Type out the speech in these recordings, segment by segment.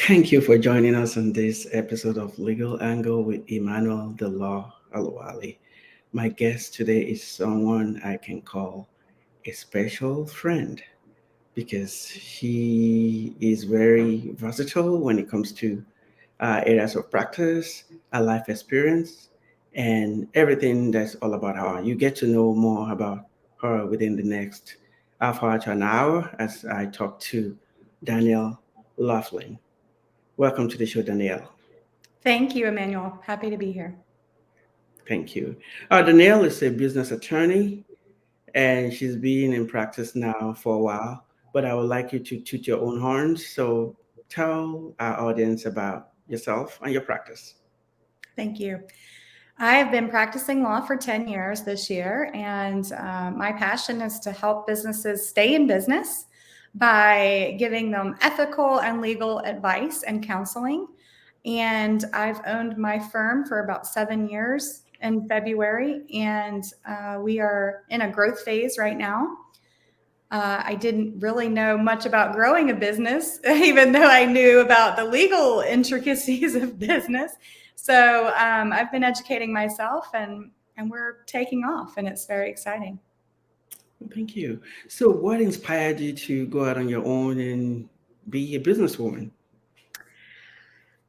Thank you for joining us on this episode of Legal Angle with Emmanuel the Law Olawale. My guest today is someone I can call a special friend because he is very versatile when it comes to areas of practice, a life experience, and everything that's all about her. You get to know more about her within the next half hour to an hour as I talk to Danielle Laughlin. Welcome to the show, Danielle. Thank you, Emmanuel. Happy to be here. Thank you. Danielle is a business attorney and she's been in practice now for a while, but I would like you to toot your own horns. So tell our audience about yourself and your practice. Thank you. I have been practicing law for 10 years this year, and my passion is to help businesses stay in business by giving them ethical and legal advice and counseling. And I've owned my firm for about 7 years in February, and we are in a growth phase right now. I didn't really know much about growing a business, even though I knew about the legal intricacies of business. So I've been educating myself, and we're taking off, and it's very exciting. Thank you. So, what inspired you to go out on your own and be a businesswoman?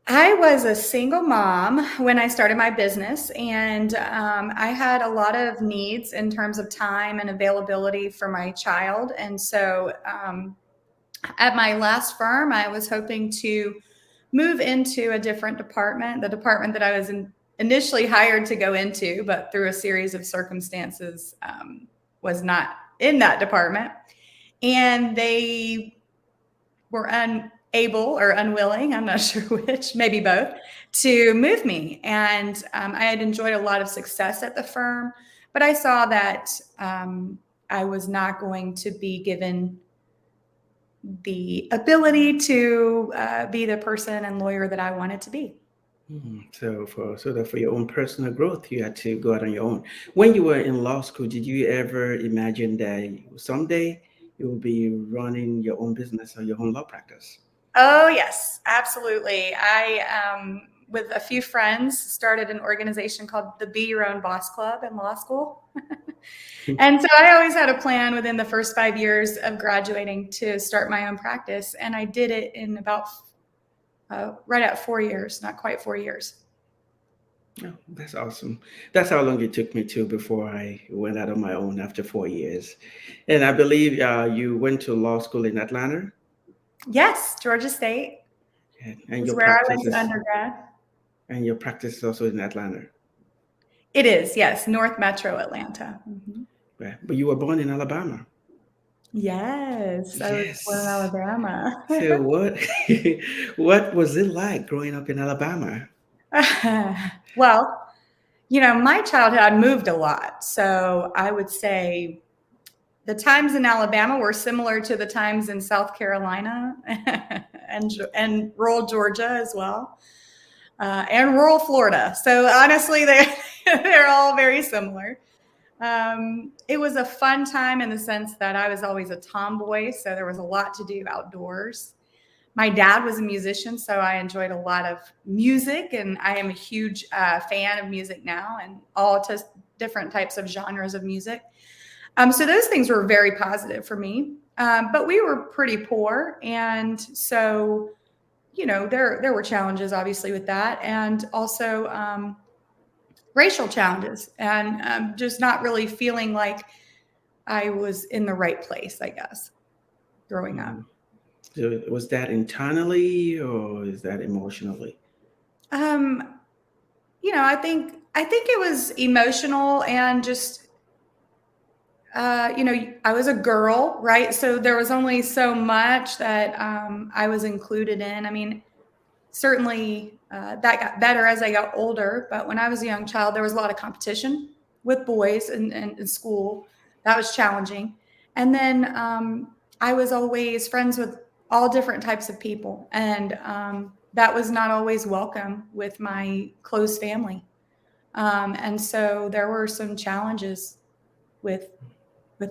I was a single mom when I started my business, and I had a lot of needs in terms of time and availability for my child. And so at my last firm, I was hoping to move into a different department, the department that I was initially hired to go into, but through a series of circumstances, was not in that department. And they were unable or unwilling, I'm not sure which, maybe both, to move me. And I had enjoyed a lot of success at the firm, but I saw that I was not going to be given the ability to be the person and lawyer that I wanted to be. So for your own personal growth, you had to go out on your own. When you were in law school, did you ever imagine that someday you will be running your own business or your own law practice? Oh, yes, absolutely. I, with a few friends, started an organization called the Be Your Own Boss Club in law school. And so I always had a plan within the first 5 years of graduating to start my own practice. And I did it in about right at 4 years, not quite 4 years. Oh, that's awesome. That's how long it took me too before I went out on my own after 4 years. And I believe you went to law school in Atlanta, Yes, Georgia State and is your where I practice went to is undergrad. also in Atlanta. It is, yes, North Metro Atlanta. Mhm. Right. But you were born in Alabama. Yes, I was born in Yes. Alabama. So what what was it like growing up in Alabama? Well, my childhood, I moved a lot. So I would say the times in Alabama were similar to the times in South Carolina and rural Georgia as well, and rural Florida. So honestly, they're all very similar. It was a fun time in the sense that I was always a tomboy, so there was a lot to do outdoors. My dad was a musician, so I enjoyed a lot of music, and I am a huge fan of music now and different types of genres of music. So those things were very positive for me. But we were pretty poor, and so there were challenges obviously with that, and also racial challenges, and just not really feeling like I was in the right place, I guess, growing up. Mhm. So was that internally or is that emotionally? Um, I think it was emotional and just I was a girl, right? So there was only so much that I was included in. I mean, certainly that got better as I got older, but when I was a young child, there was a lot of competition with boys in school. That was challenging. And then I was always friends with all different types of people, and that was not always welcome with my close family. And so there were some challenges with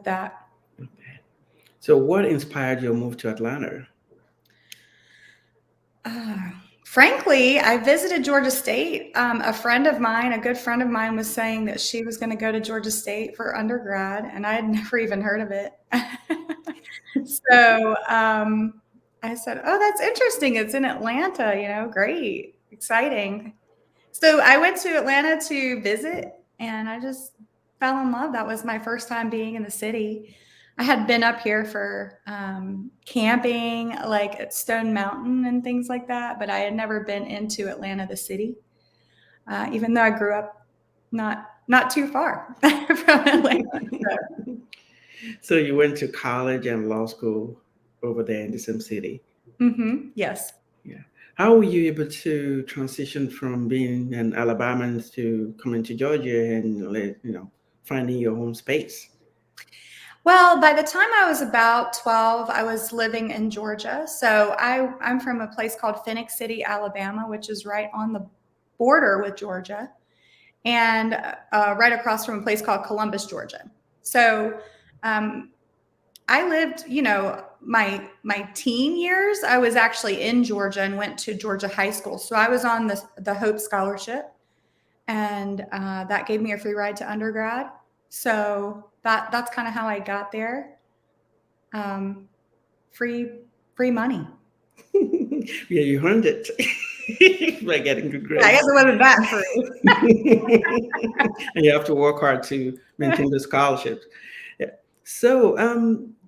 that. Okay. So what inspired your move to Atlanta? Uh, Frankly, I visited Georgia State. A friend of mine, a good friend of mine, was saying that she was going to go to Georgia State for undergrad, and I had never even heard of it. So I said, "Oh, that's interesting. It's in Atlanta. Great, exciting." So I went to Atlanta to visit, and I just fell in love. That was my first time being in the city. I had been up here for camping, like at Stone Mountain and things like that, but I had never been into Atlanta, the city, even though I grew up not too far from Atlanta. So you went to college and law school over there in the same city. Yes. Yeah. How were you able to transition from being an Alabaman to coming to Georgia and finding your own space? Well, by the time I was about 12, I was living in Georgia. So I'm from a place called Phoenix City, Alabama, which is right on the border with Georgia, and right across from a place called Columbus, Georgia. So um, I lived, my teen years, I was actually in Georgia and went to Georgia high school. So I was on the Hope Scholarship, and that gave me a free ride to undergrad. So that's kind of how I got there. Um, free money. Yeah, you earned it by getting good Yeah, I guess grades. it wasn't that free. And you have to work hard to maintain the scholarships. Yeah. So,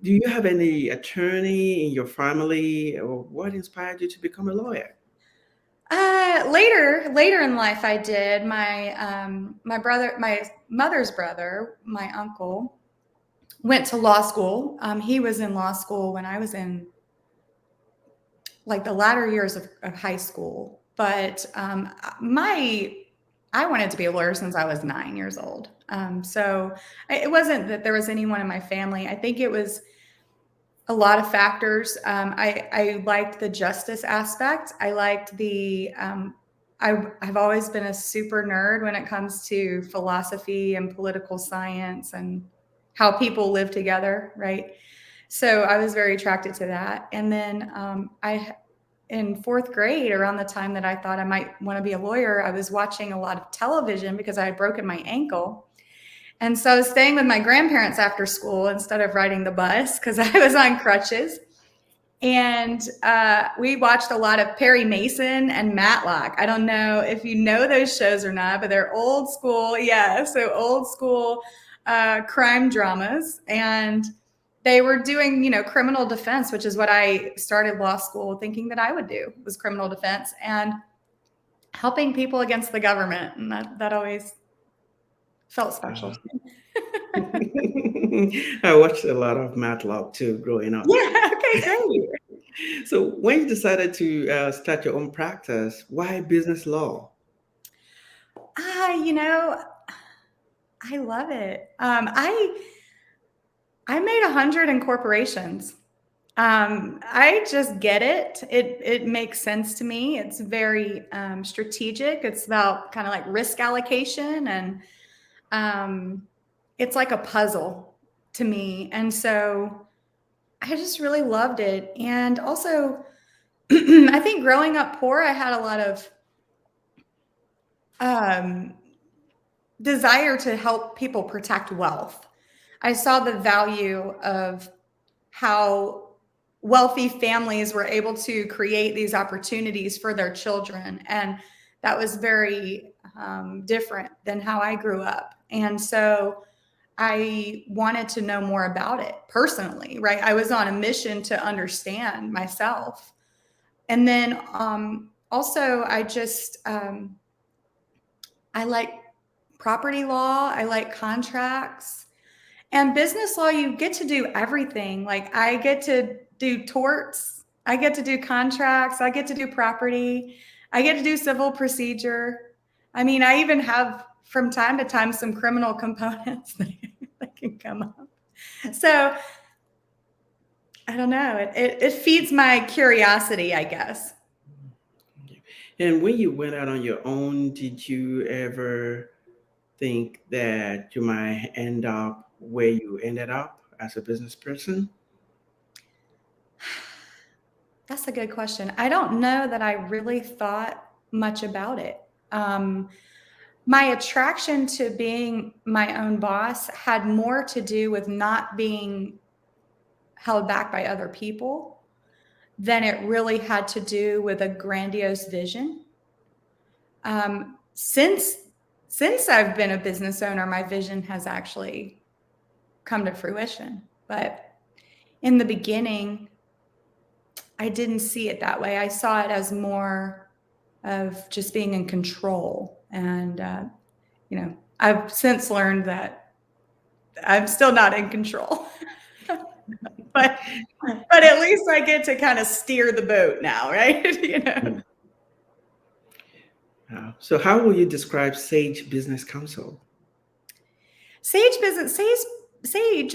do you have any attorney in your family, or what inspired you to become a lawyer? Later in life, I did. My mother's brother, my uncle, went to law school. He was in law school when I was in like the latter years of high school. But I wanted to be a lawyer since I was 9 years old. So it wasn't that there was anyone in my family. I think it was a lot of factors. I liked the justice aspect. I liked I've always been a super nerd when it comes to philosophy and political science and how people live together, right? So I was very attracted to that. And then in fourth grade, around the time that I thought I might want to be a lawyer, I was watching a lot of television because I had broken my ankle. And so I was staying with my grandparents after school instead of riding the bus because I was on crutches. And we watched a lot of Perry Mason and Matlock. I don't know if you know those shows or not, but they're old school. Yeah, so old school crime dramas. And they were doing, criminal defense, which is what I started law school thinking that I would do, was criminal defense and helping people against the government. And that always felt special Uh, to me. I watched a lot of Matlock too growing up. Yeah, okay, great. So, when you decided to start your own practice, why business law? Ah, I love it. I made 100 incorporations. I just get it. It makes sense to me. It's very strategic. It's about kind of like risk allocation, and it's like a puzzle to me. And so I just really loved it. And also, I think growing up poor, I had a lot of um, desire to help people protect wealth. I saw the value of how wealthy families were able to create these opportunities for their children. And that was very different than how I grew up. And so I wanted to know more about it personally, right? I was on a mission to understand myself. And then also, I like property law, I like contracts. And business law, you get to do everything. Like I get to do torts, I get to do contracts, I get to do property, I get to do civil procedure. I mean, I even have from time to time some criminal components that can come up. So I don't know. It feeds my curiosity, I guess. And when you went out on your own, did you ever think that you might end up where you ended up as a business person? That's a good question. I don't know that I really thought much about it. Um, my attraction to being my own boss had more to do with not being held back by other people than it really had to do with a grandiose vision. Um, since since I've been a business owner, my vision has actually come to fruition. But in the beginning, I didn't see it that way. I saw it as more of just being in control. And, I've since learned that I'm still not in control. but at least I get to kind of steer the boat now, right? Mm. So, how will you describe Sage Business Counsel? Sage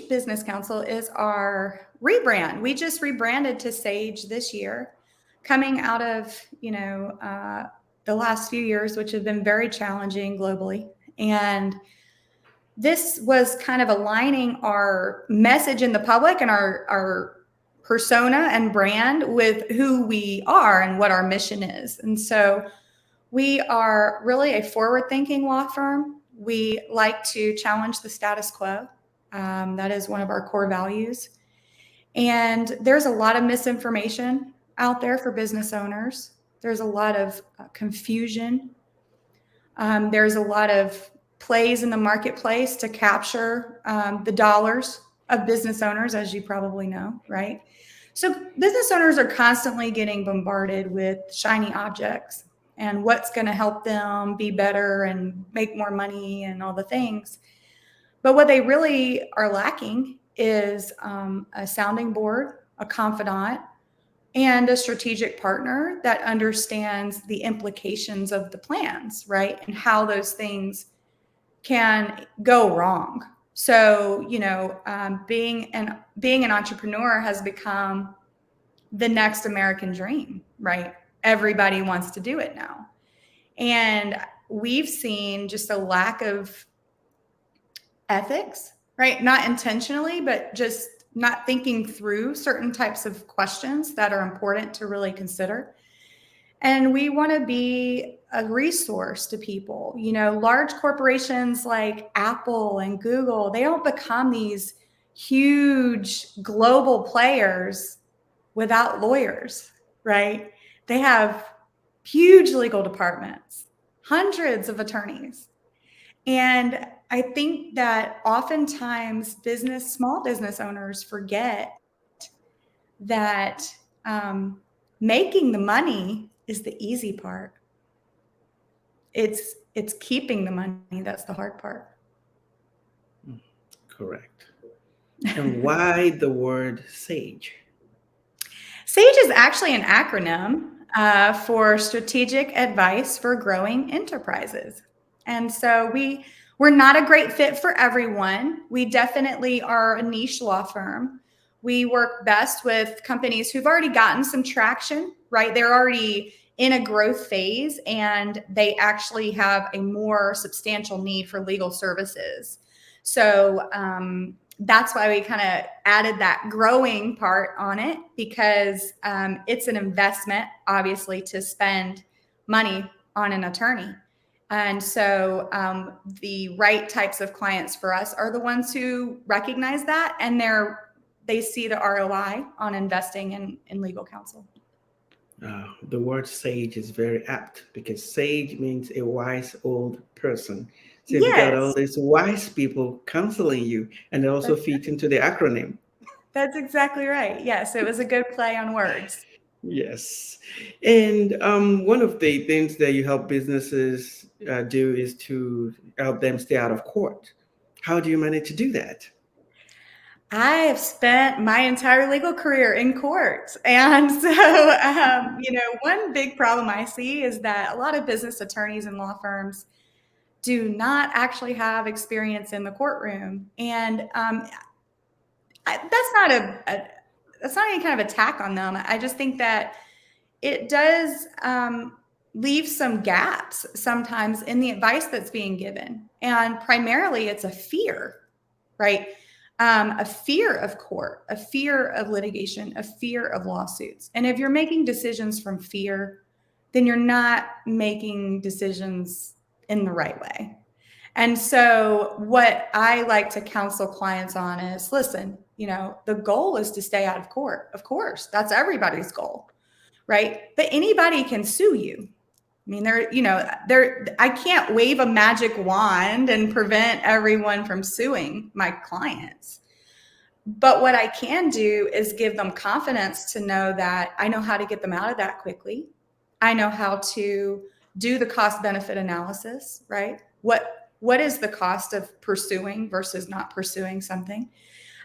Business Counsel is our rebrand. We just rebranded to Sage this year, coming out of the last few years, which have been very challenging globally. And this was kind of aligning our message in the public and our persona and brand with who we are and what our mission is. And so we are really a forward-thinking law firm. We like to challenge the status quo. That is one of our core values. And there's a lot of misinformation out there for business owners. There's a lot of confusion. There's a lot of plays in the marketplace to capture the dollars of business owners, as you probably know, right? So business owners are constantly getting bombarded with shiny objects and what's going to help them be better and make more money and all the things. But what they really are lacking is a sounding board, a confidant, and a strategic partner that understands the implications of the plans, right? And how those things can go wrong. So, being an entrepreneur has become the next American dream, right? Everybody wants to do it now. And we've seen just a lack of ethics, right? Not intentionally, but just not thinking through certain types of questions that are important to really consider. And we want to be a resource to people. Large corporations like Apple and Google, they don't become these huge global players without lawyers, right? They have huge legal departments, hundreds of attorneys. And I think that oftentimes small business owners forget that making the money is the easy part. It's keeping the money that's the hard part. Correct. And why the word SAGE? SAGE is actually an acronym for Strategic Advice for Growing Enterprises. And so we're not a great fit for everyone. We definitely are a niche law firm. We work best with companies who've already gotten some traction, right? They're already in a growth phase and they actually have a more substantial need for legal services. So that's why we kind of added that growing part on it, because it's an investment, obviously, to spend money on an attorney. And so the right types of clients for us are the ones who recognize that and they see the ROI on investing in legal counsel. The word sage is very apt because sage means a wise old person. So you've got all Yes, these wise people counseling you, and it also fits into the acronym. that's exactly right. Yes, it was a good play on words. Yes. And one of the things that you help businesses do is to help them stay out of court. How do you manage to do that? I have spent my entire legal career in court. And so, one big problem I see is that a lot of business attorneys and law firms do not actually have experience in the courtroom. And that's not that's not any kind of attack on them. I just think that it does leave some gaps sometimes in the advice that's being given. And primarily it's a fear, right? a fear of court, a fear of litigation, a fear of lawsuits. And if you're making decisions from fear, then you're not making decisions in the right way. And so, what I like to counsel clients on is listen, the goal is to stay out of court. Of course, that's everybody's goal, right? But anybody can sue you. I mean, I can't wave a magic wand and prevent everyone from suing my clients. But what I can do is give them confidence to know that I know how to get them out of that quickly. I know how to do the cost benefit analysis, right? What is the cost of pursuing versus not pursuing something?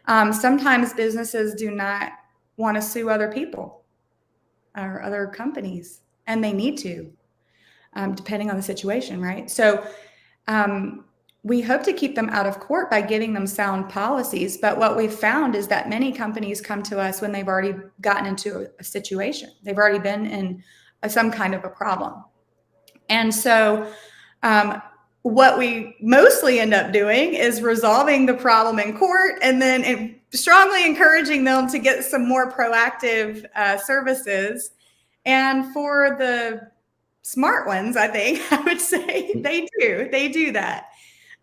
Sometimes businesses do not want to sue other people or other companies, and they need to, depending on the situation, right? So we hope to keep them out of court by giving them sound policies. But what we've found is that many companies come to us when they've already gotten into a situation. They've already been in some kind of a problem. And so what we mostly end up doing is resolving the problem in court and then strongly encouraging them to get some more proactive services. And for the smart ones, I think I would say they do that.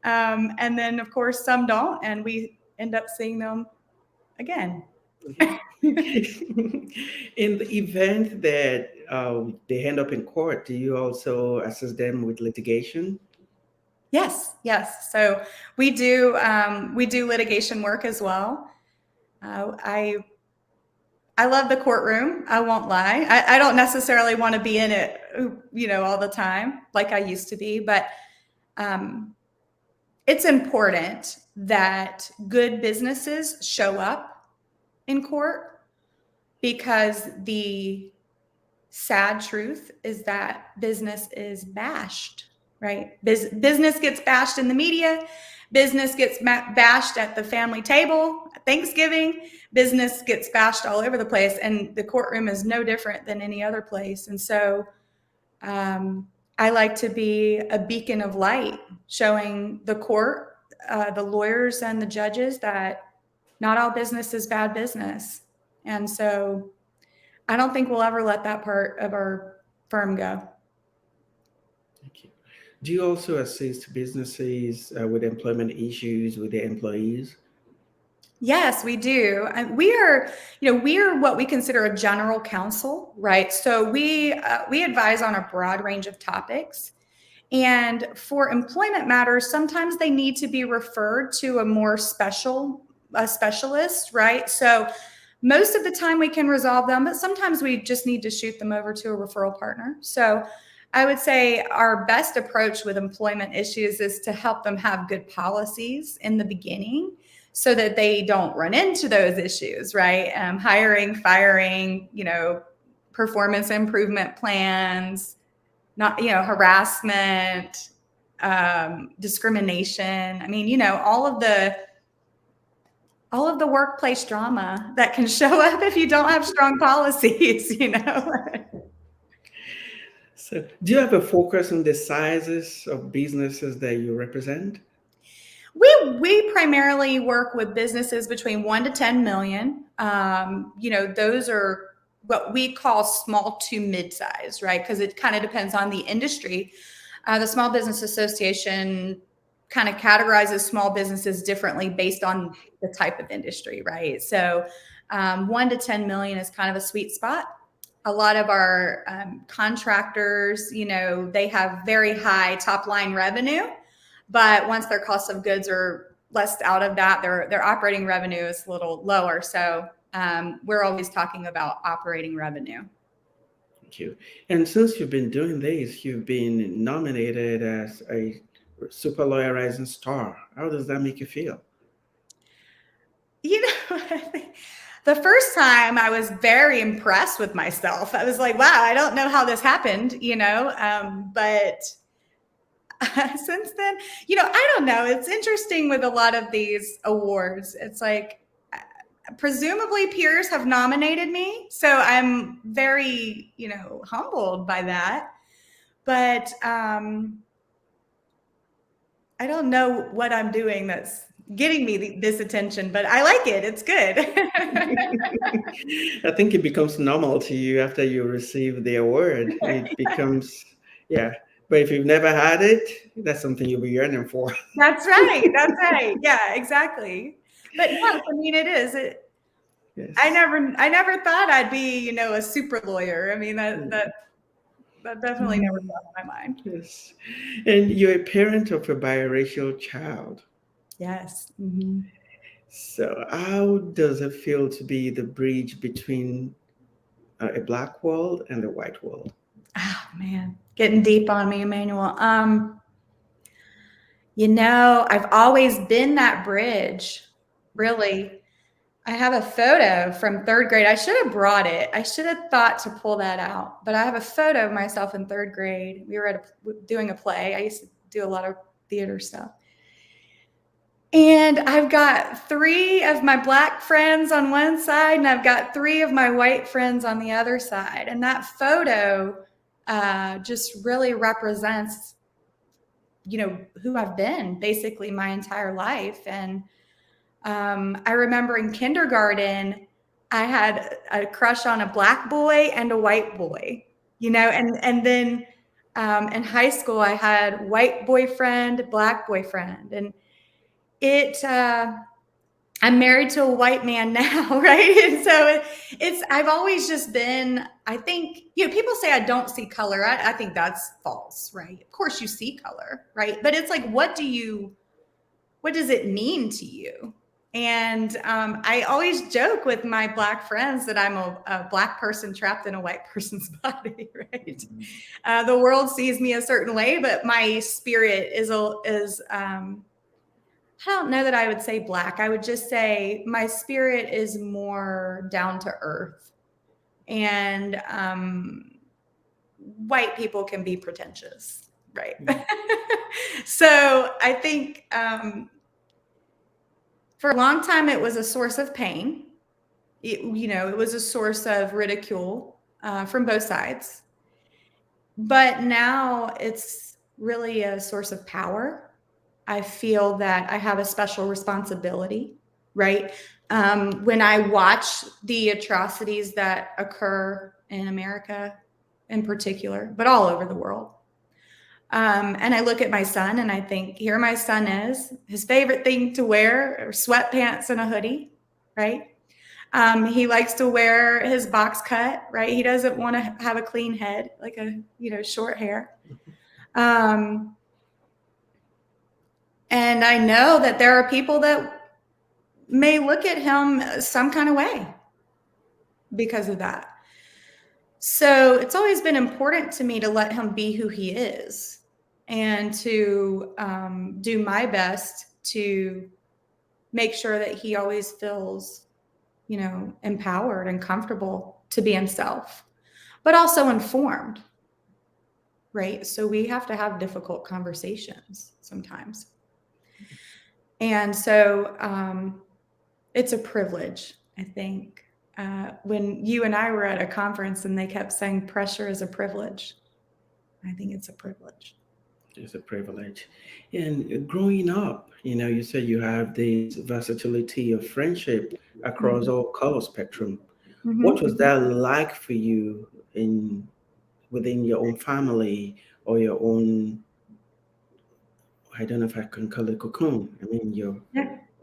And then, of course, some don't, and we end up seeing them again. In the event that they end up in court, do you also assist them with litigation? Yes. So we do litigation work as well. I love the courtroom. I won't lie. I don't necessarily want to be in it, all the time like I used to be, but it's important that good businesses show up in court, because the sad truth is that business is bashed, right? Business gets bashed in the media. Business gets bashed at the family table at Thanksgiving. Business gets bashed all over the place, and the courtroom is no different than any other place. And so I like to be a beacon of light, showing the court, the lawyers and the judges, that not all business is bad business. And so I don't think we'll ever let that part of our firm go. Thank you. Do you also assist businesses with employment issues with their employees? Yes, we do. And we are what we consider a general counsel, right? So we advise on a broad range of topics. And for employment matters, sometimes they need to be referred to a specialist, right? So most of the time we can resolve them, but sometimes we just need to shoot them over to a referral partner. So I would say our best approach with employment issues is to help them have good policies in the beginning so that they don't run into those issues, right? Hiring, firing, performance improvement plans, not, harassment, discrimination. I mean, all of the workplace drama that can show up if you don't have strong policies, So, do you have a focus on the sizes of businesses that you represent? We primarily work with businesses between 1 to 10 million. Those are what we call small to mid-size, right? Because it kind of depends on the industry. The Small Business Association kind of categorizes small businesses differently based on the type of industry, right? So 1 to 10 million is kind of a sweet spot. A lot of our contractors, they have very high top line revenue, but once their cost of goods are less out of that, their operating revenue is a little lower. So we're always talking about operating revenue. Thank you. And since you've been doing this, you've been nominated as a Super Lawyer Rising Star. How does that make you feel? The first time I was very impressed with myself. I was like, wow, I don't know how this happened, but since then, I don't know. It's interesting with a lot of these awards. It's like, presumably peers have nominated me. So I'm very, humbled by that. But I don't know what I'm doing that's getting me this attention, but I like it. It's good. I think it becomes normal to you after you receive the award. It becomes, yeah. But if you've never had it, that's something you'll be yearning for. That's right. That's right. Yeah, exactly. But yes, I mean, it is. Yes. I never thought I'd be, a super lawyer. I mean, Mm. that definitely never Mm. crossed my mind. Yes. And you're a parent of a biracial child. Yes. Hmm. So, how does it feel to be the bridge between a black world and the white world? Oh man, getting deep on me, Emmanuel. I've always been that bridge. Really, I have a photo from third grade. I should have brought it. I should have thought to pull that out. But I have a photo of myself in third grade. We were doing a play. I used to do a lot of theater stuff. And I've got three of my black friends on one side, and I've got three of my white friends on the other side. And that photo just really represents, who I've been basically my entire life. And I remember in kindergarten, I had a crush on a black boy and a white boy, and then in high school, I had white boyfriend, black boyfriend, and it. I'm married to a white man now, right? And so I've always just been, I think, people say I don't see color. I think that's false, right? Of course you see color, right? But it's like, what does it mean to you? And I always joke with my black friends that I'm a black person trapped in a white person's body, right? The world sees me a certain way, but my spirit is I don't know that I would say black. I would just say my spirit is more down to earth. And white people can be pretentious, right? Mm. So I think for a long time it was a source of pain. It was a source of ridicule from both sides. But now it's really a source of power. I feel that I have a special responsibility, right? When I watch the atrocities that occur in America in particular, but all over the world. And I look at my son and I think, here my son is. His favorite thing to wear are sweatpants and a hoodie, right? He likes to wear his box cut, right? He doesn't want to have a clean head, like short hair. Um, And I know that there are people that may look at him some kind of way because of that. So it's always been important to me to let him be who he is and to do my best to make sure that he always feels, empowered and comfortable to be himself, but also informed, right? So we have to have difficult conversations sometimes. And so it's a privilege, I think. When you and I were at a conference and they kept saying pressure is a privilege, I think it's a privilege. It's a privilege. And growing up, you said you have this versatility of friendship across Mhm. all color spectrum. What Mhm. was that like for you in within your own family or your own, I don't know if I can call it cocoon. I mean, Yeah.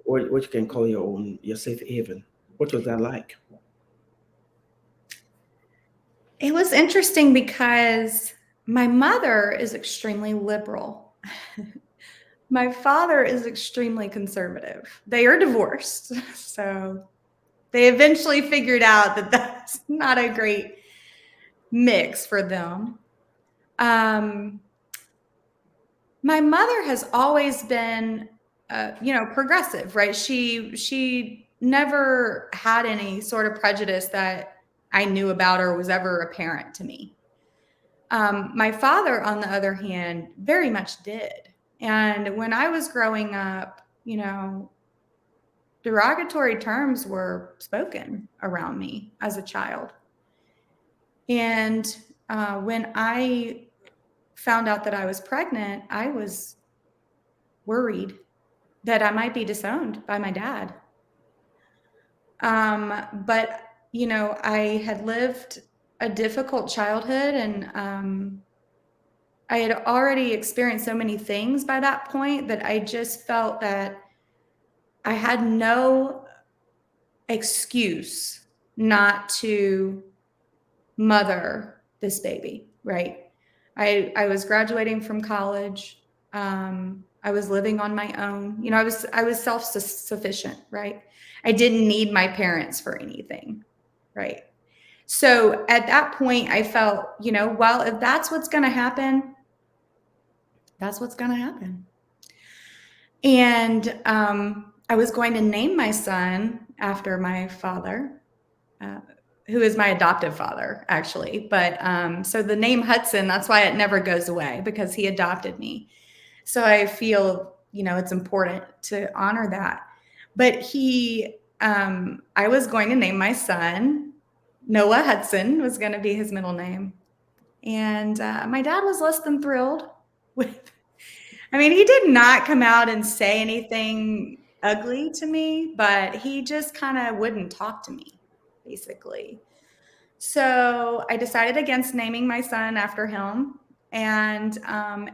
what you can call your own, your safe haven. What was that like? It was interesting because my mother is extremely liberal. My father is extremely conservative. They are divorced. So they eventually figured out that that's not a great mix for them. Um, my mother has always been, progressive, right? She never had any sort of prejudice that I knew about or was ever apparent to me. My father, on the other hand, very much did. And when I was growing up, derogatory terms were spoken around me as a child. And when I found out that I was pregnant, I was worried that I might be disowned by my dad. But, I had lived a difficult childhood, and I had already experienced so many things by that point that I just felt that I had no excuse not to mother this baby, right? I was graduating from college. I was living on my own. I was self-sufficient, right? I didn't need my parents for anything, right? So at that point, I felt, well, if that's what's going to happen, that's what's going to happen. And I was going to name my son after my father, who is my adoptive father, actually. But so the name Hudson, that's why it never goes away, because he adopted me. So I feel, it's important to honor that. But I was going to name my son Noah Hudson, was going to be his middle name. And my dad was less than thrilled with, he did not come out and say anything ugly to me, but he just kind of wouldn't talk to me, basically. So I decided against naming my son after him. And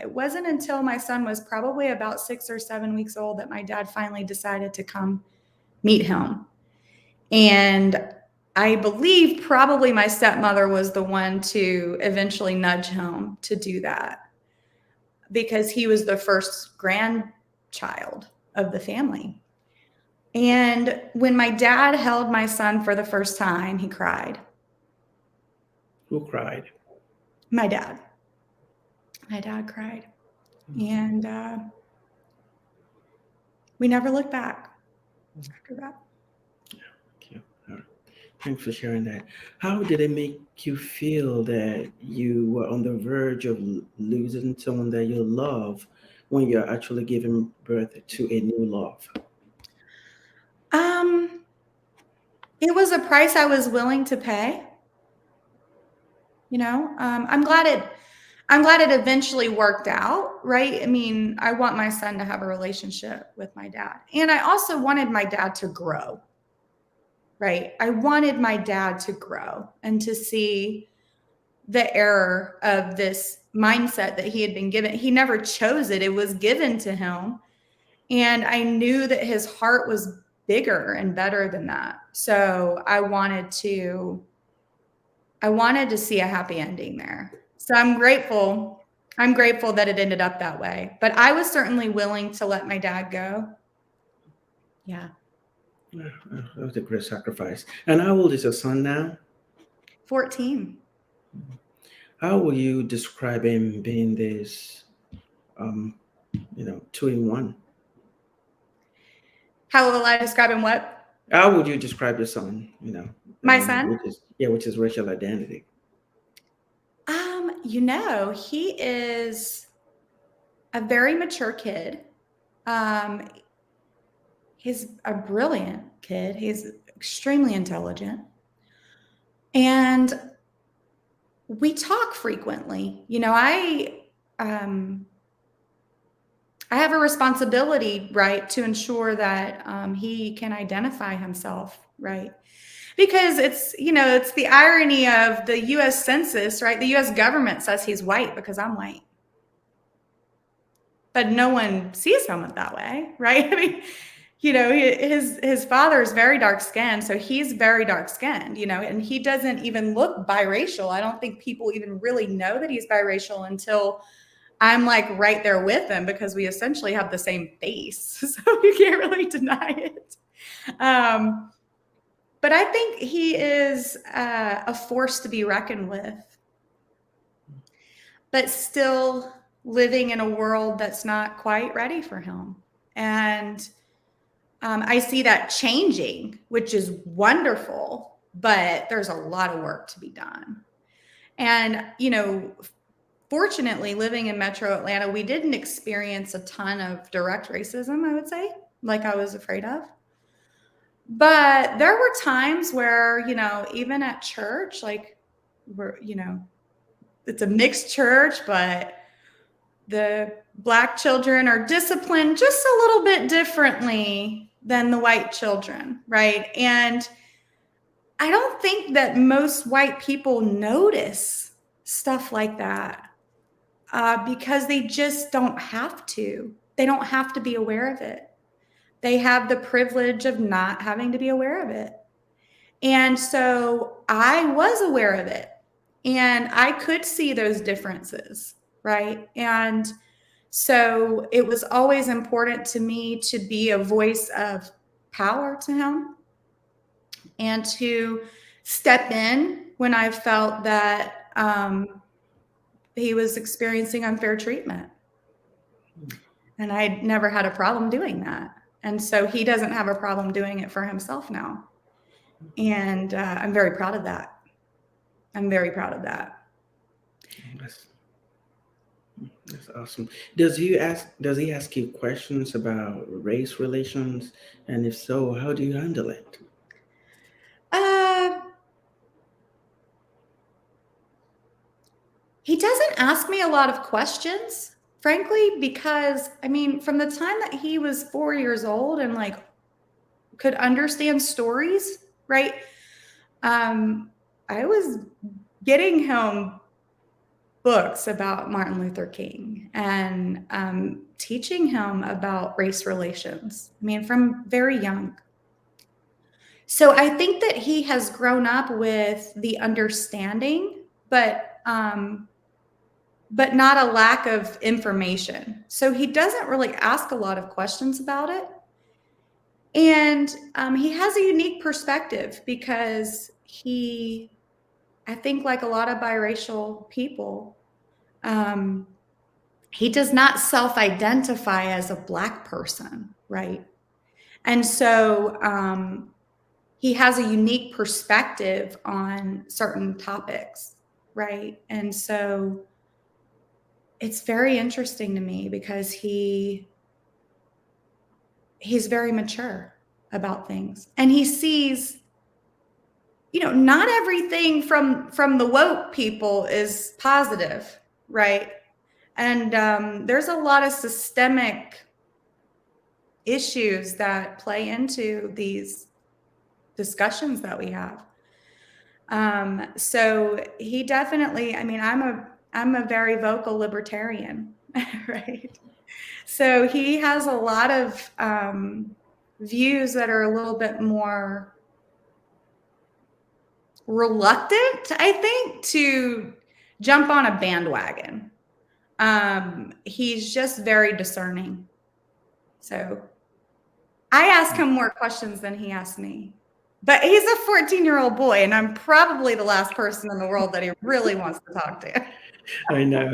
it wasn't until my son was probably about 6 or 7 weeks old that my dad finally decided to come meet him. And I believe probably my stepmother was the one to eventually nudge him to do that, because he was the first grandchild of the family. And when my dad held my son for the first time, he cried. Who cried? My dad. My dad cried. And we never looked back after that. Thank you. All right. Thanks for sharing that. How did it make you feel that you were on the verge of losing someone that you love when you're actually giving birth to a new love? It was a price I was willing to pay. I'm glad it eventually worked out, right? I want my son to have a relationship with my dad. And I also wanted my dad to grow, right? I wanted my dad to grow and to see the error of this mindset that he had been given. He never chose it. It was given to him. And I knew that his heart was bigger and better than that. So I wanted to see a happy ending there. So I'm grateful. I'm grateful that it ended up that way. But I was certainly willing to let my dad go. Yeah. Yeah, that was a great sacrifice. And how old is your son now? 14. How will you describe him being this, two in one? How will I describe him what? How would you describe your son? My son? Which is racial identity. He is a very mature kid. He's a brilliant kid. He's extremely intelligent. And we talk frequently. I have a responsibility, right, to ensure that he can identify himself, right? Because it's the irony of the U.S. Census, right? The U.S. government says he's white because I'm white. But no one sees him that way, right? His father is very dark skinned, so he's very dark skinned, and he doesn't even look biracial. I don't think people even really know that he's biracial until I'm like right there with him, because we essentially have the same face. So you can't really deny it. But I think he is a force to be reckoned with, but still living in a world that's not quite ready for him. And I see that changing, which is wonderful, but there's a lot of work to be done. And, fortunately, living in Metro Atlanta, we didn't experience a ton of direct racism, I would say, like I was afraid of. But there were times where, even at church, like it's a mixed church, but the Black children are disciplined just a little bit differently than the white children, right? And I don't think that most white people notice stuff like that because they just don't have to. They don't have to be aware of it. They have the privilege of not having to be aware of it. And so I was aware of it and I could see those differences, right? And so it was always important to me to be a voice of power to him and to step in when I felt that he was experiencing unfair treatment. And I never had a problem doing that. And so he doesn't have a problem doing it for himself now. And I'm very proud of that. I'm very proud of that. That's awesome. Does he ask you questions about race relations? And if so, how do you handle it? He doesn't ask me a lot of questions, frankly, because I mean, from the time that he was 4 years old and like could understand stories, right? I was getting him books about Martin Luther King and teaching him about race relations. I mean, from very young. So I think that he has grown up with the understanding, but not a lack of information. So he doesn't really ask a lot of questions about it. And he has a unique perspective because I think like a lot of biracial people, he does not self-identify as a Black person, right? And so he has a unique perspective on certain topics, right? And so it's very interesting to me because he's very mature about things. And he sees, not everything from the woke people is positive, right? And there's a lot of systemic issues that play into these discussions that we have. So he definitely, I mean, I'm a very vocal libertarian, right? So he has a lot of views that are a little bit more reluctant, I think, to jump on a bandwagon. He's just very discerning. So I ask him more questions than he asks me. But he's a 14-year-old boy, and I'm probably the last person in the world that he really wants to talk to. I know.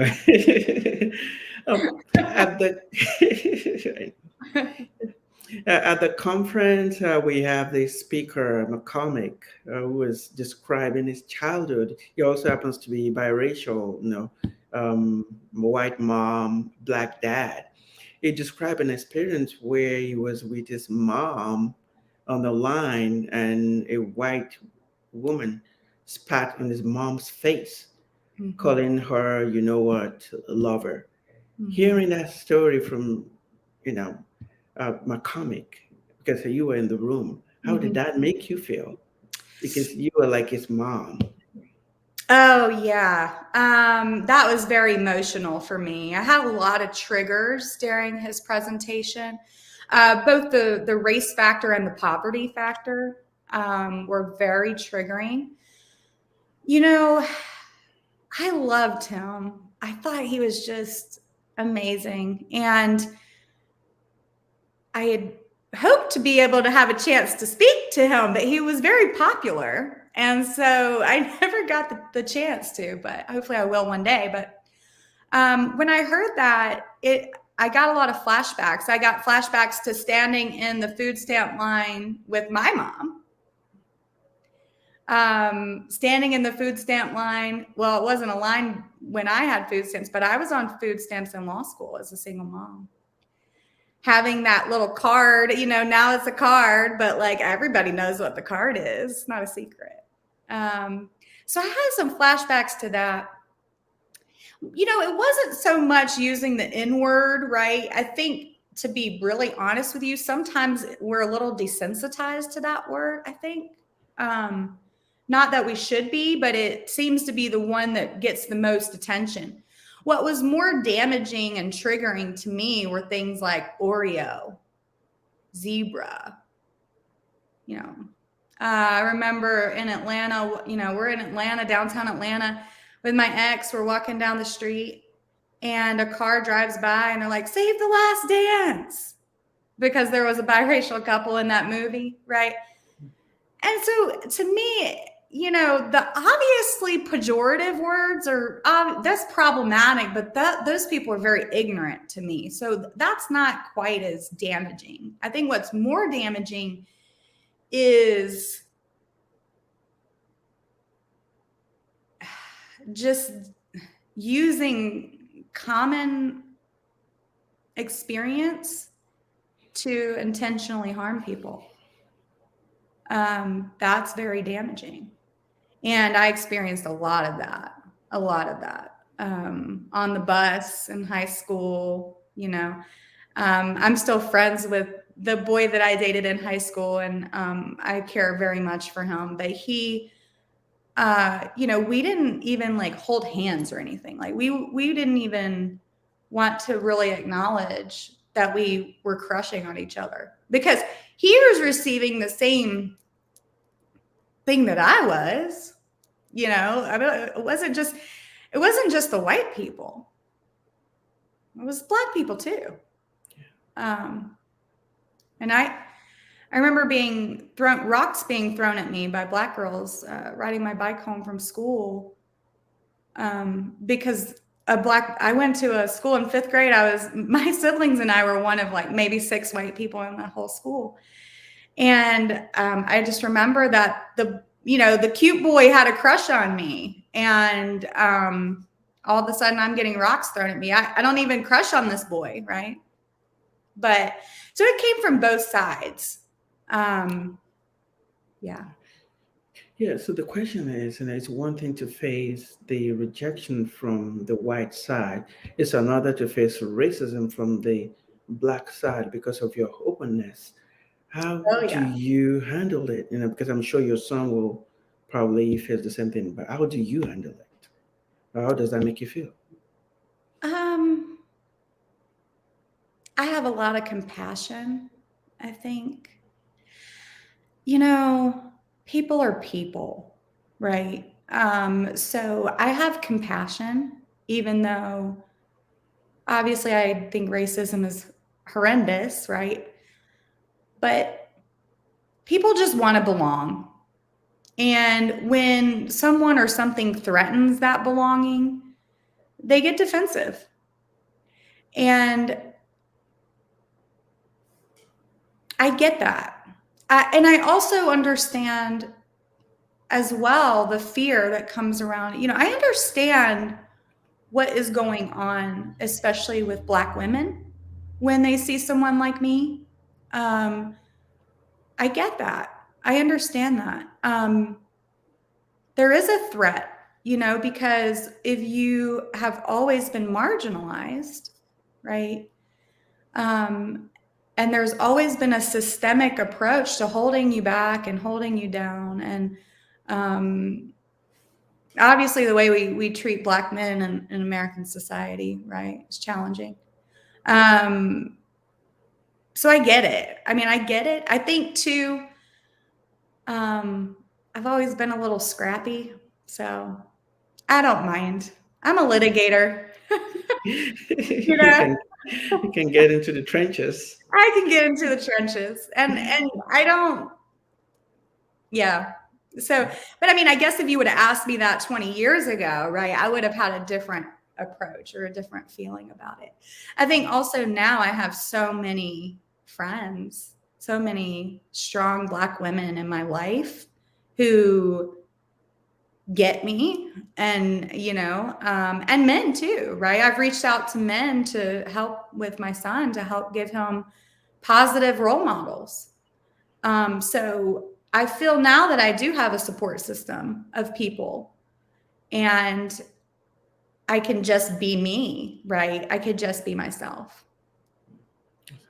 At the at the conference, we have this speaker, McCormick, who was describing his childhood. He also happens to be biracial, white mom, Black dad. He described an experience where he was with his mom on the line, and a white woman spat on his mom's face, calling her, you know what, lover. Hearing that story from, you know, McCormick, because you were in the room, how did that make you feel? Because you were like his mom. Oh, yeah. That was very emotional for me. I had a lot of triggers during his presentation. Both the race factor and the poverty factor were very triggering. I loved him. I thought he was just amazing. And I had hoped to be able to have a chance to speak to him, but he was very popular. And so I never got the chance to, but hopefully I will one day. But when I heard that, I got a lot of flashbacks. I got flashbacks to standing in the food stamp line with my mom. Standing in the food stamp line. Well, it wasn't a line when I had food stamps, but I was on food stamps in law school as a single mom. Having that little card, now it's a card, but like everybody knows what the card is. It's not a secret. So I had some flashbacks to that. It wasn't so much using the N word, right? I think, to be really honest with you, sometimes we're a little desensitized to that word, I think. Um, Not that we should be, but it seems to be the one that gets the most attention. What was more damaging and triggering to me were things like Oreo, zebra, you know. I remember in Atlanta, we're in Atlanta, downtown Atlanta, with my ex. We're walking down the street and a car drives by and they're like, "Save the last dance," because there was a biracial couple in that movie, right? And so to me, the obviously pejorative words are that's problematic, but those people are very ignorant to me. So that's not quite as damaging. I think what's more damaging is just using common experience to intentionally harm people. That's very damaging. And I experienced a lot of that, on the bus in high school. I'm still friends with the boy that I dated in high school, and I care very much for him. But he, we didn't even like hold hands or anything. Like we didn't even want to really acknowledge that we were crushing on each other, because he was receiving the same thing that I was. It wasn't just the white people. It was Black people too. And I remember rocks being thrown at me by Black girls riding my bike home from school, because I went to a school in 5th grade. My siblings and I were one of like maybe 6 white people in the whole school. And I just remember that the cute boy had a crush on me, and all of a sudden I'm getting rocks thrown at me. I don't even crush on this boy, right? But so it came from both sides. Yeah. Yeah, so the question is, and it's one thing to face the rejection from the white side, it's another to face racism from the black side because of your openness. How Oh do yeah. you handle it? Because I'm sure your son will probably face the same thing, but how do you handle it? How does that make you feel? Um, I have a lot of compassion, I think. People are people, right? So I have compassion, even though obviously I think racism is horrendous, right? But people just want to belong. And when someone or something threatens that belonging, they get defensive. And I get that. And I also understand as well the fear that comes around. I understand what is going on, especially with Black women when they see someone like me. Um, I get that. I understand that. There is a threat, because if you have always been marginalized, right? And there's always been a systemic approach to holding you back and holding you down. And obviously, the way we treat Black men in American society, right, is challenging. So I get it. I mean, I get it. I think too, I've always been a little scrappy, so I don't mind. I'm a litigator. you you know, can you can get into the trenches. I can get into the trenches, and I don't. Yeah. So, but I mean, I guess if you would have asked me that 20 years ago, right, I would have had a different approach or a different feeling about it. I think also now I have so many friends, so many strong Black women in my life who get me, and and men too, right? I've reached out to men to help with my son, to help give him positive role models. So I feel now that I do have a support system of people, and I can just be me, right? I could just be myself.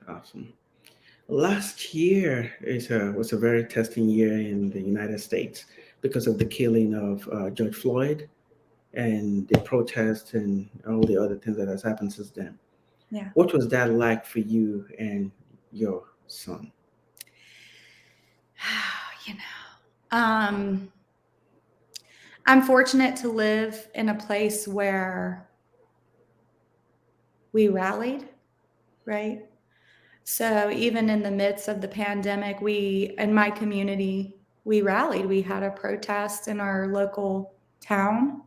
Awesome. Last year was a very testing year in the United States because of the killing of George Floyd and the protests and all the other things that has happened since then. Yeah. What was that like for you and your son? You know, I'm fortunate to live in a place where we rallied, right? So even in the midst of the pandemic, we, in my community, we rallied. We had a protest in our local town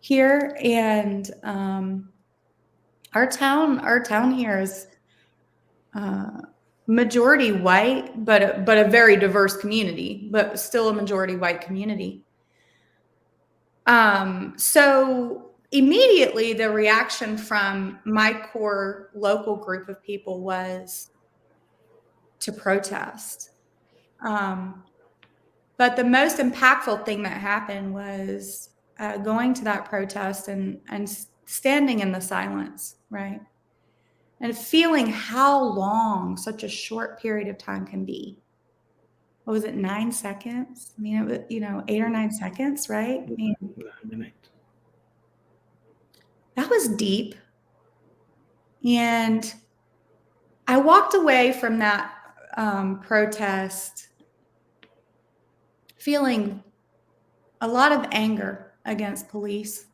here, and our town here is uh, majority white, but a very diverse community, but still a majority white community. So immediately the reaction from my core local group of people was to protest. Um, but the most impactful thing that happened was going to that protest and standing in the silence, right? And feeling how long such a short period of time can be. What was it, 9 seconds? I mean, it was, 8 or 9 seconds, right? I mean, A minute. that was deep. And I walked away from that protest feeling a lot of anger against police.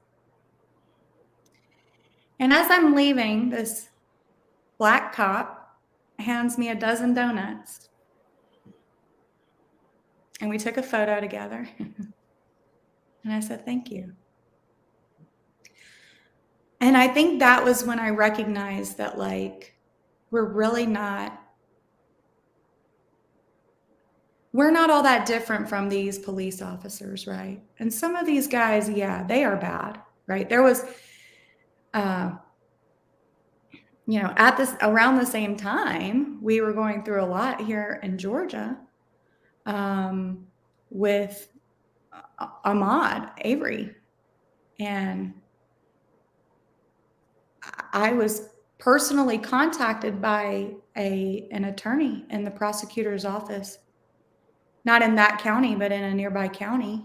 And as I'm leaving, this black cop hands me a dozen donuts. And we took a photo together. And I said, thank you. And I think that was when I recognized that, like, we're not all that different from these police officers, right? And some of these guys, yeah, they are bad, right? There was, around the same time, we were going through a lot here in Georgia with Ahmaud Avery. And I was personally contacted by an attorney in the prosecutor's office, not in that county, but in a nearby county,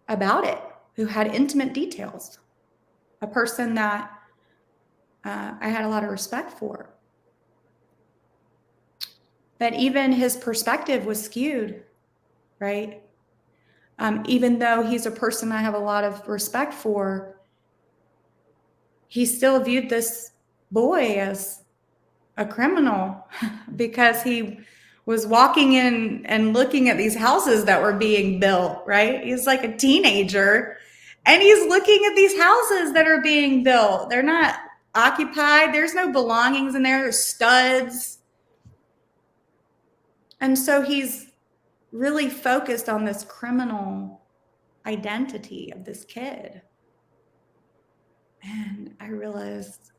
about it, who had intimate details. A person that I had a lot of respect for. But even his perspective was skewed, right? Even though he's a person I have a lot of respect for, he still viewed this boy as a criminal because he was walking in and looking at these houses that were being built, right? He's like a teenager and he's looking at these houses that are being built. They're not occupied. There's no belongings in there. There's studs. And so he's really focused on this criminal identity of this kid. And I realized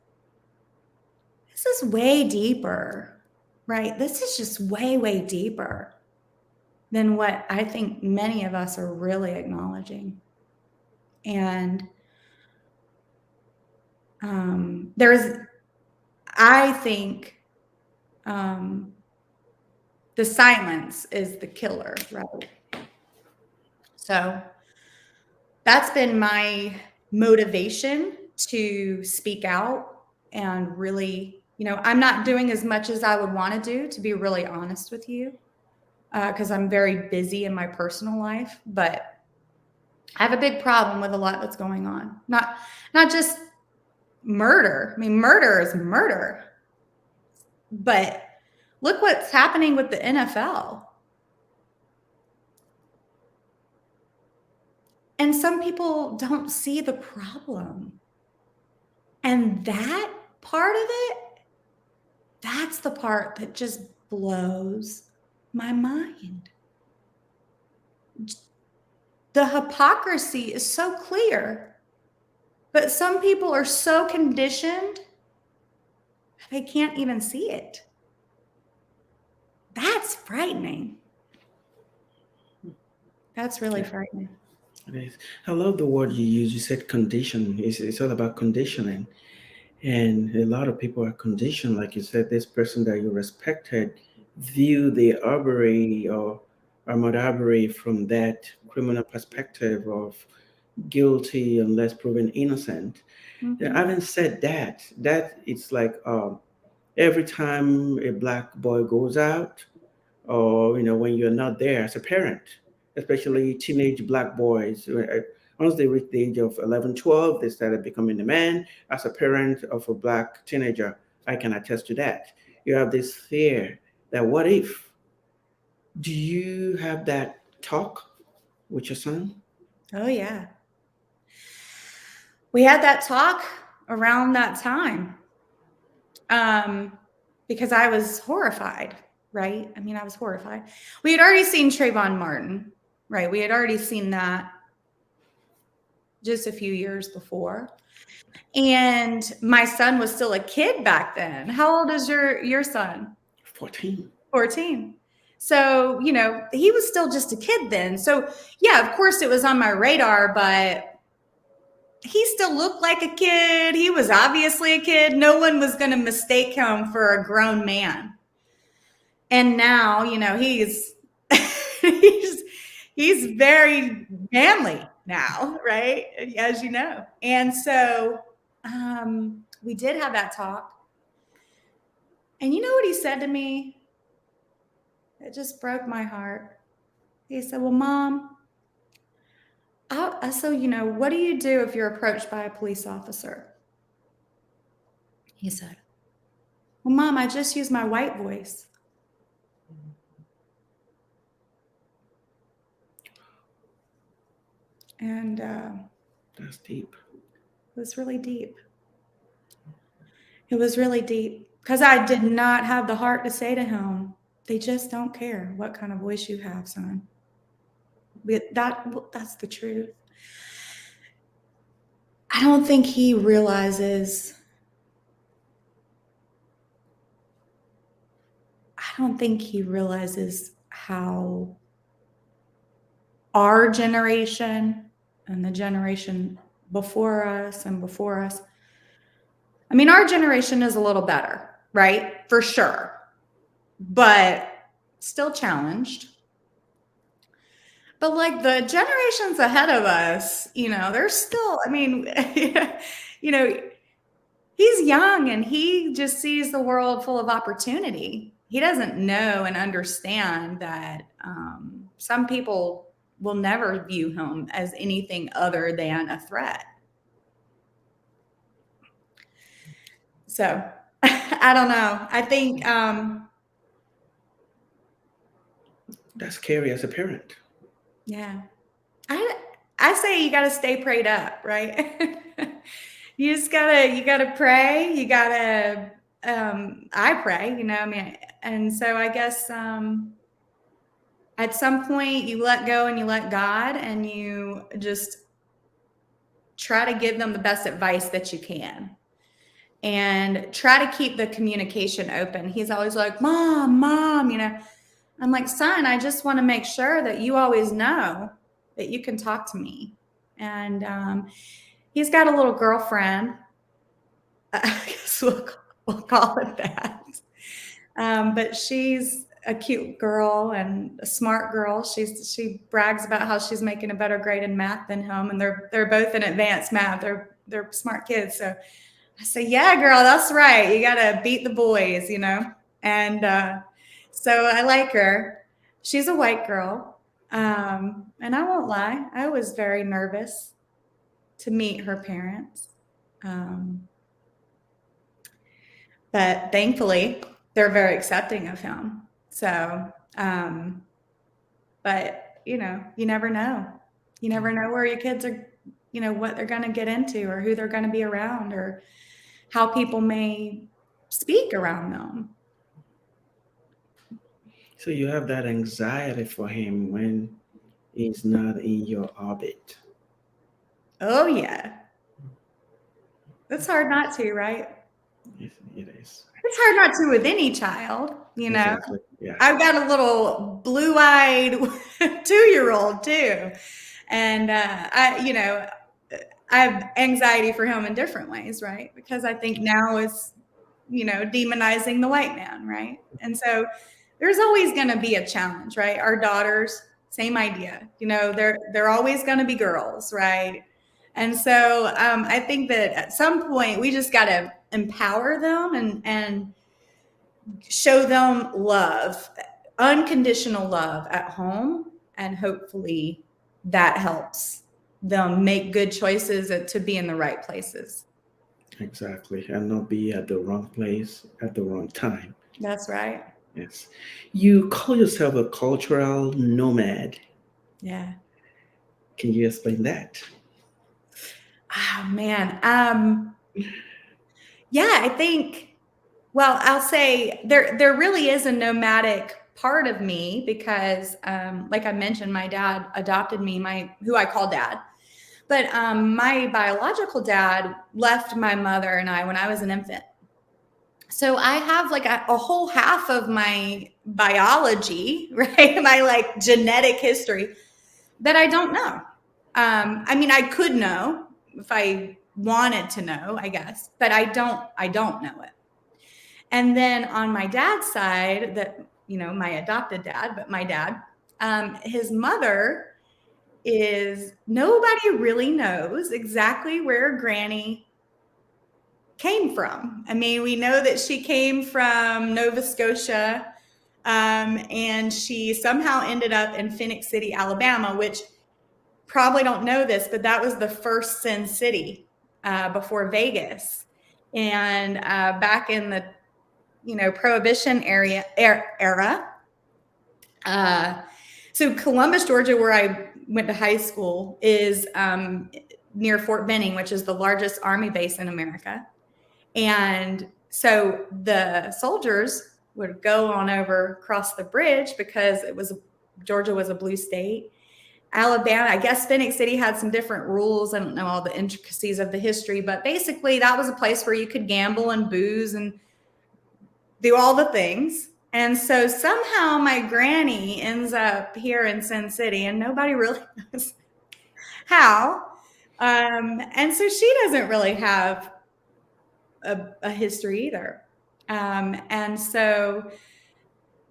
this is way deeper, right? This is just way, way deeper than what I think many of us are really acknowledging. And I think the silence is the killer, right? So that's been my motivation to speak out and really, I'm not doing as much as I would want to do, to be really honest with you, because I'm very busy in my personal life, but I have a big problem with a lot that's going on. Not just murder. I mean, murder is murder. But look what's happening with the NFL. And some people don't see the problem. And that part of it, that's the part that just blows my mind. The hypocrisy is so clear, but some people are so conditioned they can't even see it. That's frightening. That's really frightening. It is. I love the word you use. You said condition. It's all about conditioning. And a lot of people are conditioned, like you said, this person that you respected view the Arbery or Ahmad Arbery from that criminal perspective of guilty unless proven innocent. Mm-hmm. Having said that, that it's like every time a black boy goes out, or when you're not there as a parent, especially teenage black boys, once they reach the age of 11, 12, they started becoming a man. As a parent of a black teenager, I can attest to that. You have this fear that what if? Do you have that talk with your son? Oh, yeah. We had that talk around that time, um, because I was horrified, right? I mean, I was horrified. We had already seen Trayvon Martin, right? We had already seen that just a few years before. And my son was still a kid back then. How old is your son? 14. 14. So, he was still just a kid then. So, yeah, of course it was on my radar, but he still looked like a kid. He was obviously a kid. No one was going to mistake him for a grown man. And now, he's he's he's very manly now, right? As you know. And so we did have that talk. And you know what he said to me? It just broke my heart. He said, "Well, Mom, so, what do you do if you're approached by a police officer?" He said, "Well, Mom, I just use my white voice." And That's deep. it was really deep. It was really deep because I did not have the heart to say to him, "They just don't care what kind of voice you have, son." That's the truth. I don't think he realizes. I don't think he realizes how our generation and the generation before us and before us. I mean, our generation is a little better, right? For sure. But still challenged. But like the generations ahead of us, they're still, I mean, you know, he's young and he just sees the world full of opportunity. He doesn't know and understand that some people will never view him as anything other than a threat. So I don't know. I think, That's scary as a parent. yeah, I, I say you got to stay prayed up, right? You gotta pray. I pray, I mean, and so I guess, at some point you let go and you let God and you just try to give them the best advice that you can and try to keep the communication open. He's always like, Mom, I'm like, son, I just want to make sure that you always know that you can talk to me. And he's got a little girlfriend. I guess we'll call it that. But she's a cute girl and a smart girl. She brags about how she's making a better grade in math than him, and they're both in advanced math. They're smart kids. So I say, yeah, girl, that's right. You gotta beat the boys, And so I like her. She's a white girl, and I won't lie, I was very nervous to meet her parents. But thankfully, they're very accepting of him. So, but you never know. You never know where your kids are, what they're going to get into or who they're going to be around or how people may speak around them. So you have that anxiety for him when he's not in your orbit. Oh, yeah. It's hard not to, right? Yes, it is. It's hard not to with any child. Exactly. Yeah. I've got a little blue-eyed 2-year-old too. And I have anxiety for him in different ways, right? Because I think now is, demonizing the white man, right? And so there's always going to be a challenge, right? Our daughters, same idea. They're always going to be girls, right? And so I think that at some point we just got to empower them and show them love, unconditional love at home, and hopefully that helps them make good choices to be in the right places. Exactly. And not be at the wrong place at the wrong time. That's right. Yes. You call yourself a cultural nomad. Yeah. Can you explain that? Oh man. Yeah, I think, well, I'll say there really is a nomadic part of me because like I mentioned, my dad adopted me, who I call dad. But my biological dad left my mother and I when I was an infant. So I have like a whole half of my biology, right? My like genetic history that I don't know. I mean, I could know if I wanted to know, I guess, but I don't know it. And then on my dad's side, my adopted dad, but my dad, his mother is, nobody really knows exactly where Granny came from. I mean, we know that she came from Nova Scotia, and she somehow ended up in Phoenix City, Alabama, which probably don't know this, but that was the first Sin City before Vegas. And back in the Prohibition era. So Columbus, Georgia, where I went to high school, is near Fort Benning, which is the largest Army base in America. And so the soldiers would go on over, cross the bridge because Georgia was a blue state. Alabama, I guess Phoenix City had some different rules. I don't know all the intricacies of the history, but basically that was a place where you could gamble and booze and do all the things. And so somehow my granny ends up here in Sin City, and nobody really knows how. And so she doesn't really have a history either. And so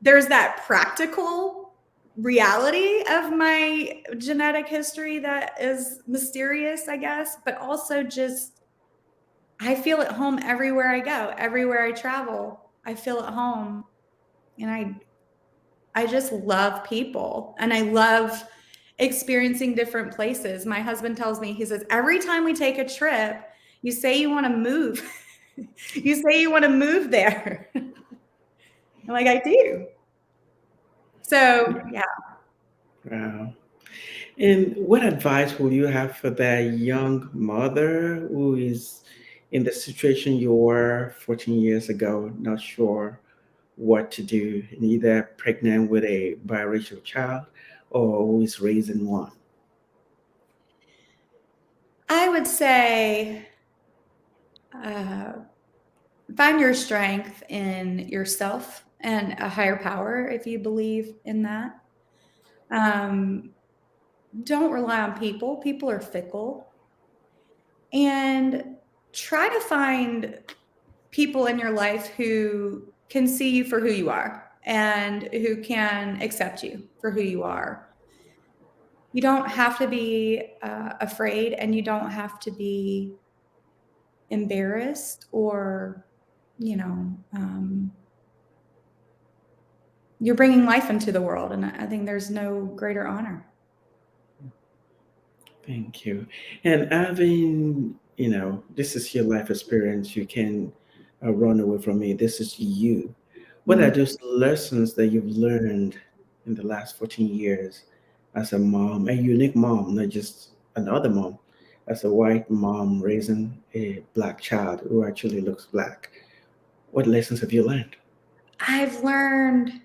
there's that practical reality of my genetic history that is mysterious, I guess, but also just I feel at home everywhere I go, everywhere I travel. I feel at home, and I just love people, and I love experiencing different places. My husband tells me, he says, every time we take a trip, you say you want to move. You say you want to move there. I'm like, I do. So, yeah. Wow. And what advice will you have for that young mother who is in the situation you were 14 years ago, not sure what to do, either pregnant with a biracial child or who is raising one? I would say uh, find your strength in yourself and a higher power if you believe in that. Um, don't rely on people. People are fickle. And try to find people in your life who can see you for who you are and who can accept you for who you are. You don't have to be afraid, and you don't have to be embarrassed or, you know, you're bringing life into the world. And I think there's no greater honor. Thank you. And having, this is your life experience. You can run away from it. This is you. What are Mhm. those lessons that you've learned in the last 14 years as a mom, a unique mom, not just another mom, as a white mom raising a black child who actually looks black? What lessons have you learned? I've learned,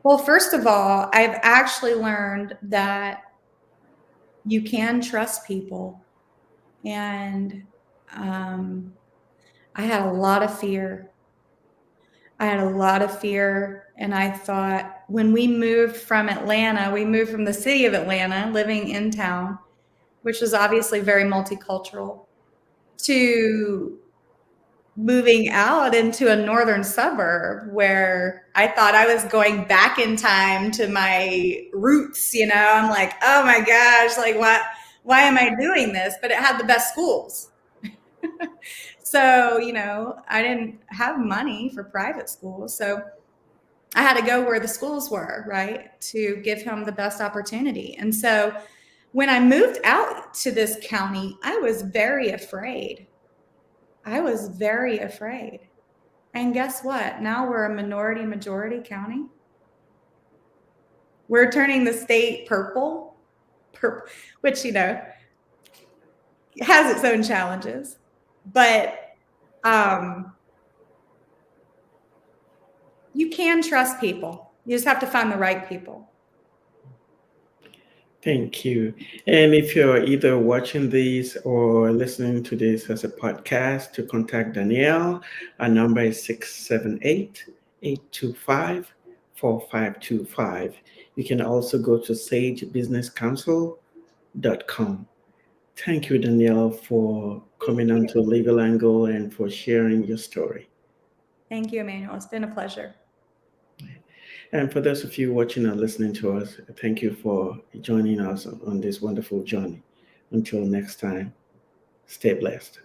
well, first of all, I've actually learned that you can trust people. And um, I had a lot of fear. I had a lot of fear. And I thought when we moved from Atlanta, we moved from the city of Atlanta, living in town, which was obviously very multicultural, to moving out into a northern suburb where I thought I was going back in time to my roots. I'm like, oh my gosh, like why am I doing this? But it had the best schools. So, I didn't have money for private school. So I had to go where the schools were, right, to give him the best opportunity. And so when I moved out to this county, I was very afraid. I was very afraid. And guess what? Now we're a minority majority county. We're turning the state purple, which, has its own challenges. But you can trust people. You just have to find the right people. Thank you. And if you're either watching this or listening to this as a podcast, to contact Danielle, our number is 678-825-4525. You can also go to sagebusinesscounsel.com. Thank you, Danielle, for coming on to Legal Angle and for sharing your story. Thank you, Emmanuel. It's been a pleasure. And for those of you watching and listening to us, thank you for joining us on this wonderful journey. Until next time, stay blessed.